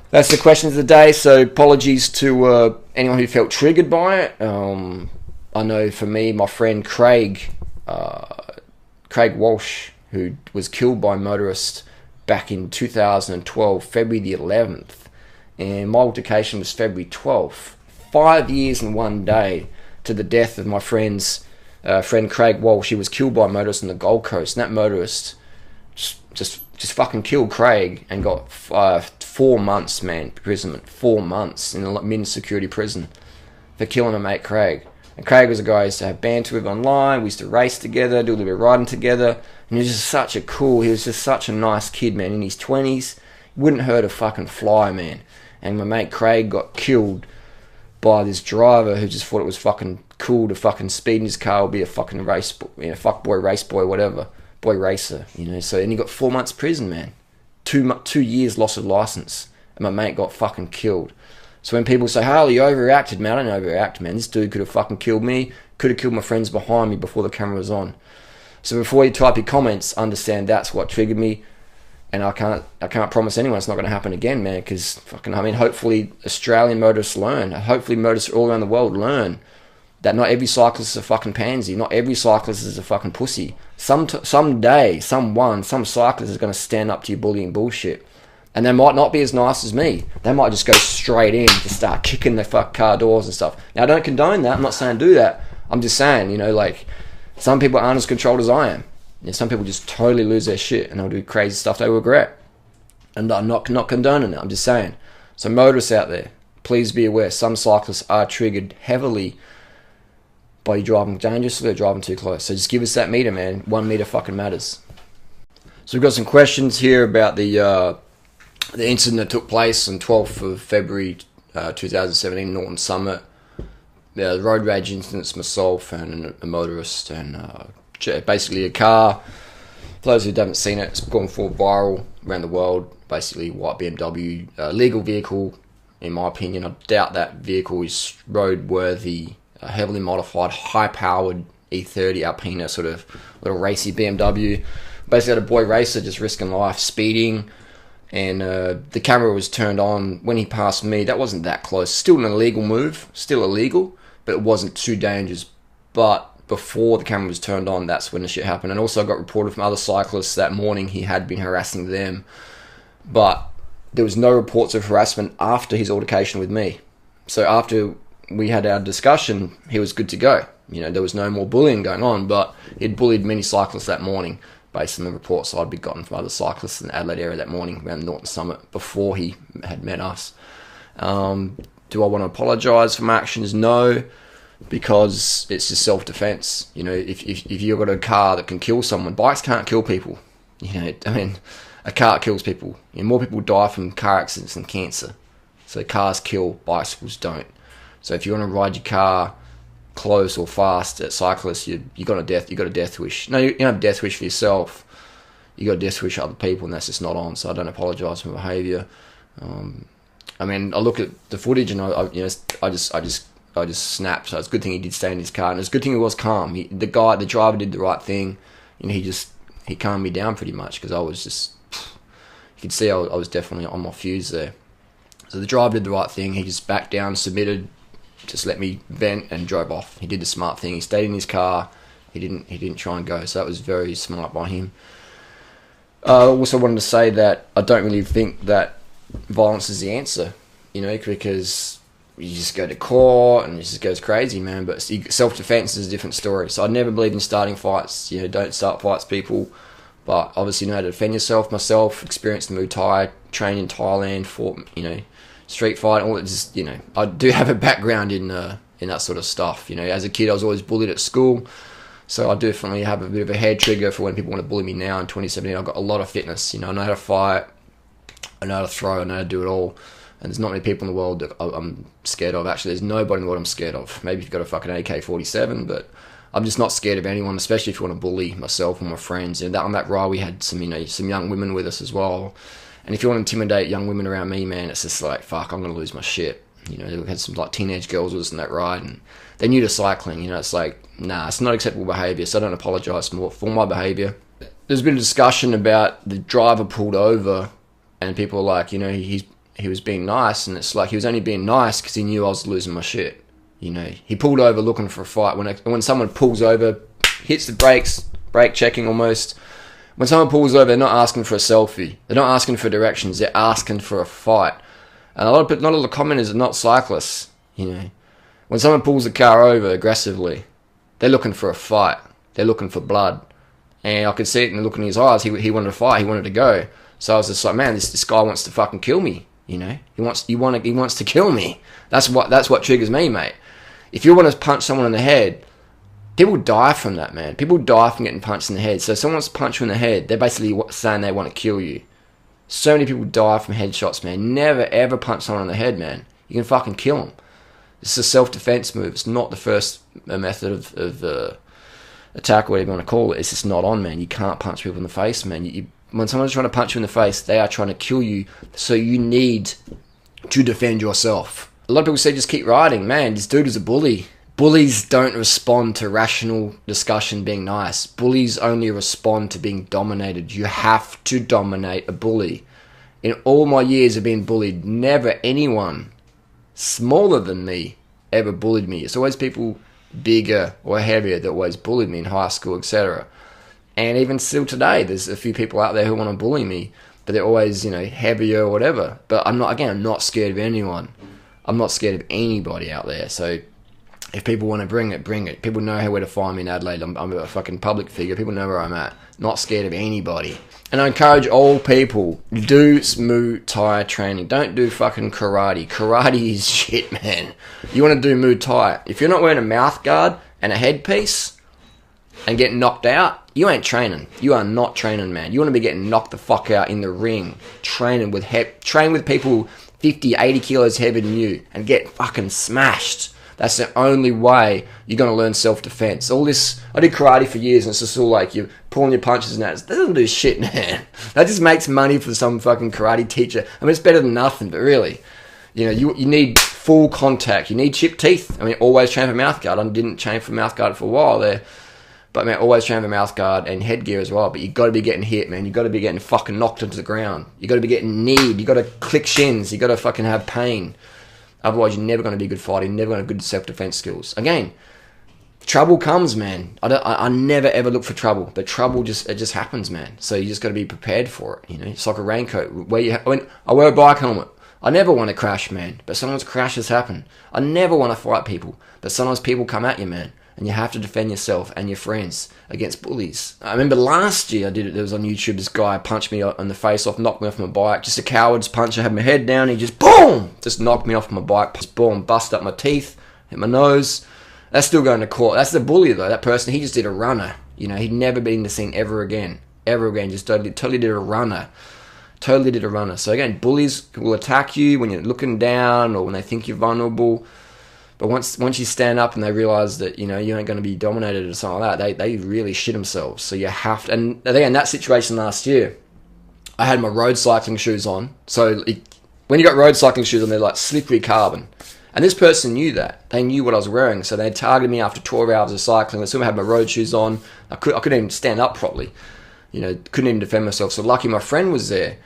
That's the questions of the day. So apologies to anyone who felt triggered by it. I know for me, my friend Craig Walsh, who was killed by a motorist back in 2012, February the 11th, and my altercation was February 12th. 5 years and 1 day to the death of my friend Craig Walsh. He was killed by a motorist on the Gold Coast, and that motorist just fucking killed Craig and got 4 months, man, imprisonment. 4 months in a men's security prison for killing a mate, Craig. And Craig was a guy I used to have banter with online. We used to race together, do a little bit of riding together. And he was just such a nice kid, man, in his 20s. Wouldn't hurt a fucking fly, man. And my mate Craig got killed by this driver who just thought it was fucking cool to fucking speed in his car or be a fucking race boy, whatever. Boy racer, So, and he got 4 months prison, man. 2 years loss of license. And my mate got fucking killed. So when people say, Harley, you overreacted, man, I don't overreact, man. This dude could have fucking killed me, could have killed my friends behind me before the camera was on. So before you type your comments, understand that's what triggered me. And I can't promise anyone it's not going to happen again, man, because hopefully Australian motorists learn. Hopefully motorists all around the world learn that not every cyclist is a fucking pansy. Not every cyclist is a fucking pussy. Some cyclist is going to stand up to your bullying bullshit. And they might not be as nice as me. They might just go straight in to start kicking their fuck car doors and stuff. Now, I don't condone that. I'm not saying do that. I'm just saying, some people aren't as controlled as I am. Some people just totally lose their shit and they'll do crazy stuff they regret. And I'm not condoning it. I'm just saying. So motorists out there, please be aware. Some cyclists are triggered heavily by you driving dangerously or driving too close. So just give us that meter, man. 1 meter fucking matters. So we've got some questions here about the incident that took place on 12th of February 2017, Norton Summit. The road rage incidents, myself and a motorist, and basically a car. For those who haven't seen it, it's gone full viral around the world. Basically, white BMW, legal vehicle, in my opinion. I doubt that vehicle is roadworthy, heavily modified, high-powered E30 Alpina, sort of little racy BMW. Basically, had a boy racer just risking life, speeding. And the camera was turned on when he passed me. That wasn't that close. Still an illegal move. Still illegal. But it wasn't too dangerous. But before the camera was turned on, that's when the shit happened. And also I got reported from other cyclists that morning he had been harassing them. But there was no reports of harassment after his altercation with me. So after we had our discussion, he was good to go. There was no more bullying going on. But he'd bullied many cyclists that morning, based on the reports I'd be gotten from other cyclists in the Adelaide area that morning around the Norton Summit before he had met us. Do I want to apologise for my actions? No, because it's just self-defence. If you've got a car that can kill someone, bikes can't kill people. A car kills people. More people die from car accidents than cancer. So cars kill, bicycles don't. So if you want to ride your car close or fast at cyclists, you got a death wish. No, you don't have a death wish for yourself. You got a death wish for other people, and that's just not on. So I don't apologise for my behaviour. I look at the footage and I just snapped. So it's a good thing he did stay in his car, and it's a good thing he was calm. The driver did the right thing. He calmed me down pretty much, because I was just, you could see I was definitely on my fuse there. So the driver did the right thing. He just backed down, submitted, just let me vent, and drove off. He did the smart thing. He stayed in his car. He didn't try and go. So that was very smart by him. I also wanted to say that I don't really think that violence is the answer, because you just go to court and it just goes crazy, man. But self-defense is a different story. So I never believe in starting fights. Don't start fights, people. But obviously, you know how to defend yourself. Myself, experienced the Muay Thai, trained in Thailand, fought, street fight, all that. Just, I do have a background in that sort of stuff. As a kid, I was always bullied at school, so I definitely have a bit of a head trigger for when people want to bully me now. In 2017, I've got a lot of fitness. I know how to fight, I know how to throw, I know how to do it all. And there's not many people in the world that I'm scared of. Actually, there's nobody in the world I'm scared of. Maybe if you've got a fucking AK-47, but I'm just not scared of anyone, especially if you want to bully myself or my friends. On that ride, we had some young women with us as well. And if you want to intimidate young women around me, man, it's just like, fuck, I'm going to lose my shit. We had some teenage girls with us on that ride, and they're new to cycling. It's like, nah, it's not acceptable behaviour, so I don't apologise for my behaviour. There's been a discussion about the driver pulled over, and people are like, he he was being nice, and it's like he was only being nice because he knew I was losing my shit. You know, he pulled over looking for a fight. When someone pulls over, hits the brakes, brake checking almost. When someone pulls over, they're not asking for a selfie. They're not asking for directions. They're asking for a fight. And not a lot of the commenters are not cyclists. You know, when someone pulls the car over aggressively, they're looking for a fight. They're looking for blood. And I could see it in the look in his eyes. He wanted to fight. He wanted to go. So I was just like, man, this guy wants to fucking kill me. You know, he wants to kill me. That's what triggers me, mate. If you want to punch someone in the head, people die from that, man. People die from getting punched in the head. So if someone wants to punch you in the head, they're basically saying they want to kill you. So many people die from headshots, man. Never ever punch someone in the head, man. You can fucking kill them. It's a self-defense move. It's not the first method of attack, or whatever you want to call it. It's just not on, man. You can't punch people in the face, man. When someone's trying to punch you in the face, they are trying to kill you. So you need to defend yourself. A lot of people say just keep riding. Man, this dude is a bully. Bullies don't respond to rational discussion being nice. Bullies only respond to being dominated. You have to dominate a bully. In all my years of being bullied, never anyone smaller than me ever bullied me. It's always people bigger or heavier that always bullied me in high school, etc. And even still today, there's a few people out there who want to bully me, but they're always, you know, heavier or whatever. But I'm not scared of anyone. I'm not scared of anybody out there. So if people want to bring it, bring it. People know where to find me in Adelaide. I'm a fucking public figure. People know where I'm at. Not scared of anybody. And I encourage all people, do Muay Thai training. Don't do fucking karate. Karate is shit, man. You want to do Muay Thai. If you're not wearing a mouth guard and a headpiece and getting knocked out, you ain't training. You are not training, man. You want to be getting knocked the fuck out in the ring. Train with people 50, 80 kilos heavier than you and get fucking smashed. That's the only way you're going to learn self-defense. All this, I did karate for years, and it's just all like you're pulling your punches and that. That doesn't do shit, man. That just makes money for some fucking karate teacher. I mean, it's better than nothing, but really, you know, you need full contact. You need chipped teeth. I mean, always train for mouth guard. I didn't train for mouth guard for a while there, but man, always train for mouth guard and headgear as well. But you got to be getting hit, man. You got to be getting fucking knocked into the ground. You got to be getting kneed. You got to click shins. You got to fucking have pain. Otherwise, you're never going to be a good fighter. You're never going to have good self-defense skills. Again, trouble comes, man. I never ever look for trouble, but trouble just happens, man. So you just got to be prepared for it. You know, it's like a raincoat. I wear a bike helmet. I never want to crash, man. But sometimes crashes happen. I never want to fight people, but sometimes people come at you, man. And you have to defend yourself and your friends against bullies. I remember last year I did it. There was on YouTube. This guy punched me on the face off, knocked me off my bike. Just a coward's punch. I had my head down. He just boom, just knocked me off my bike. Just boom, bust up my teeth, hit my nose. That's still going to court. That's the bully though. That person, he just did a runner. You know, he'd never been in the scene ever again. Just totally did a runner. Totally did a runner. So again, bullies will attack you when you're looking down or when they think you're vulnerable. But once you stand up and they realize that, you know, you ain't going to be dominated or something like that, they really shit themselves. So you have to, and again, that situation last year, I had my road cycling shoes on. So when you got road cycling shoes on, they're like slippery carbon. And this person knew that. They knew what I was wearing. So they targeted me after 12 hours of cycling. I still had my road shoes on. I couldn't even stand up properly. You know, couldn't even defend myself. So lucky my friend was there.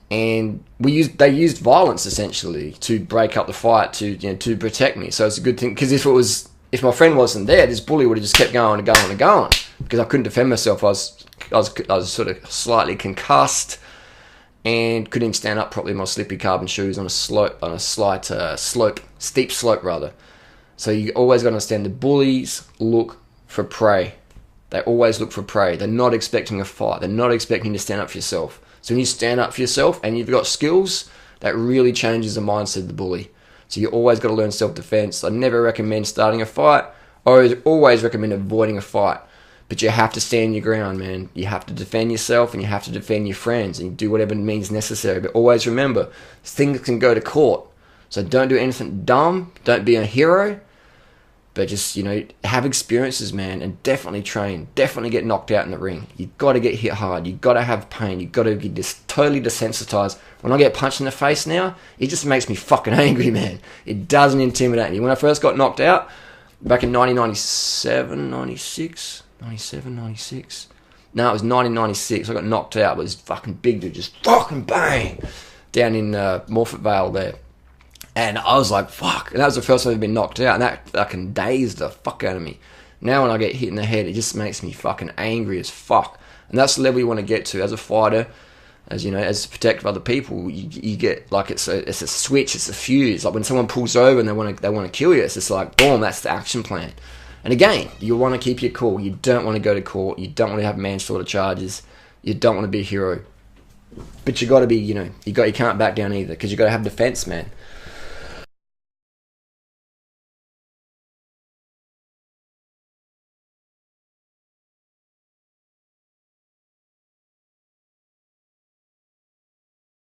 And they used violence essentially to break up the fight to protect me. So it's a good thing, because if my friend wasn't there, this bully would have just kept going and going and going, because I couldn't defend myself. I was sort of slightly concussed and couldn't even stand up properly in my slippery carbon shoes on a steep slope rather. So you always got to understand, the bullies look for prey. They always look for prey. They're not expecting a fight. They're not expecting you to stand up for yourself. So when you stand up for yourself and you've got skills, that really changes the mindset of the bully. So you always got to learn self-defense. I never recommend starting a fight. I always recommend avoiding a fight. But you have to stand your ground, man. You have to defend yourself and you have to defend your friends, and you do whatever means necessary. But always remember, things can go to court. So don't do anything dumb. Don't be a hero. But just, you know, have experiences, man, and definitely train. Definitely get knocked out in the ring. You've got to get hit hard. You've got to have pain. You've got to be totally desensitized. When I get punched in the face now, it just makes me fucking angry, man. It doesn't intimidate me. When I first got knocked out, back in 1997, 96. No, it was 1996. I got knocked out, but this fucking big dude just fucking bang down in Morfett Vale there. And I was like, fuck. And that was the first time I've been knocked out. And that fucking dazed the fuck out of me. Now when I get hit in the head, it just makes me fucking angry as fuck. And that's the level you want to get to as a fighter. As you know, as a protector of other people, you get like it's a switch, it's a fuse. Like when someone pulls over and they want to kill you, it's just like boom, that's the action plan. And again, you want to keep your cool. You don't want to go to court. You don't want to have manslaughter charges. You don't want to be a hero. But you got to be, you can't back down either, because you got to have defense, man.